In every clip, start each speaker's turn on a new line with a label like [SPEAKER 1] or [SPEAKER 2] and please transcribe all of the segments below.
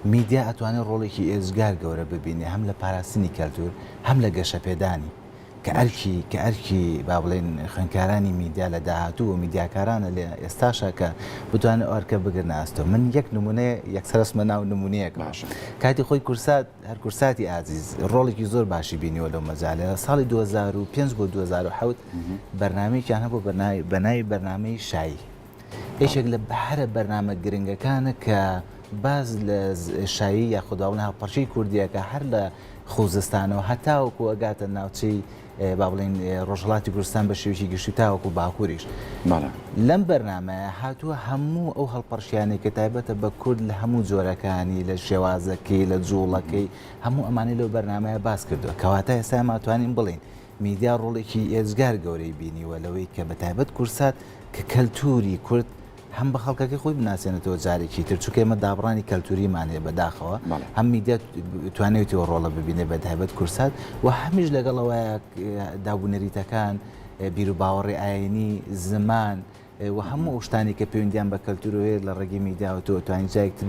[SPEAKER 1] میدیا ئەتوانێت ڕۆڵێکی ئێزگار گەورە ببینێ هەم لە پاراستنی کەلتور هەم لە گەشەپێدانی کە ئەرکی با بڵێن خوێندکارانی میدیا لە داهاتوو و میدیاکارانە لێ ئێستاشە کە بتوانێت ئەوەرکە بگرنە ئەستۆ من یەک نمونەیە یەکسەرسمە ناو نمونەیەک
[SPEAKER 2] باشە
[SPEAKER 1] کاتی خۆی کورسات هەر کورساتی ئازیز ڕۆڵێکی زۆر باشی بینیوە لەو مەجالە ساڵی 2005 بۆ 2007 بەرنامەیەکیان هەبوو بەناوی بەرنامەی شایی هیچێک لە بەهرە بەرنامە گرنگەکانە کە باز لە شایی یا خودداوڵ هاوپەرچەی کوردیەکە هەر لە خوزستانەوە هەتاوەکو ئەگاتە ناوچەی با بڵێن ڕۆژهڵاتی کوردستان بە شێوەیەکی گشتی تاوەکو باکووریش لەم بەرنامەیە هاتووە هەموو ئەو هەڵپەرشیانەی کە تایبەتە بە کورد لە هەموو جۆرەکانی لە شێوازەکەی لە جوڵەکەی هەموو ئەمانەی لەو بەرنامەیە باس کردووە کەواتە ئێستا ماتوانین بڵین میدیا ڕۆڵێکی ئێزگار گەورەی بینیوە لەوەی کە بە تایبەت کورسات کە کەلتوری کورد هەم بە خەڵکەکەی خۆی بناسیێنێتەوە جارێکی تر چونکە ئێمە دابڕانی کەلتوریمانێ بەداخەوە هەم میدیا توانێتەوە ڕۆڵە ببینێ بە تایبەت کورسات و هەمیش لەگەڵەوەیە دابوونەریتەکان بیر و باوەڕی ئاینی زمان و هەموو شتانی کە پەیوەندیان بە کەلتورۆیە لە ڕێگەی میدیاوەتەوە توانین جایەکتر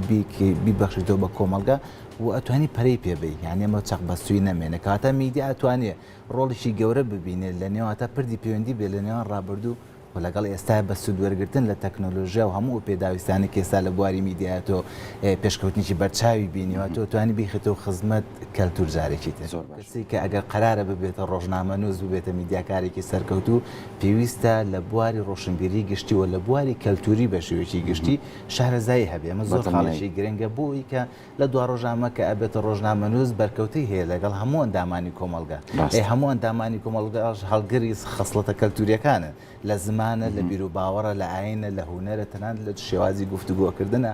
[SPEAKER 1] بیبەخشیتەوە بە کۆمەلگا و ئەتوانی پەرەی پێبێ یعنی ئەمە چەق بەستووی نەمێنە کاتە میدیا ئەتوانێت ڕۆڵێکی گەورە ببینێت لە نێواتە پردی پەیوەندی بێ لە نێوان ڕابردوو و لەگەڵ ئێستا بە سوودوەرگرتن لە تەکنۆلۆژیا و هەموو پێداویستانی کێستا لە بواری میدیاتۆ پێشکەوتنیی بەرچاوی بینیوە تۆ توانی بیخێتەوە خزمەت کەلتور جارێکی زۆر بەسی کە ئەگەر قرارە ببێتە ڕۆژنامە نووس ببێتە میدیاکارێکی سەرکەوتوو پێویستە لە بواری ڕۆشنبیری گشتی و لە بواری کەلتوری بە شێوەیەکی گشتی شارەزایی هەبێ ئەمە زۆر خاڵێکی گرنگە بۆی کە لە دوا ڕۆژنامە کە ئەبێتە ڕۆژنامە نووس بەرکەوتەی هەیە لەگەڵ هەموو ئەندامانی کۆمەلگا هەموو ئەندامانی کۆمەلگاش هەڵگری خەسڵەتە کەلتوریەکانە لە زمانە لە بیر و باوەڕە لە ئاینە لە هوەرە تەنان لە شێوازی گفتوگۆکردنە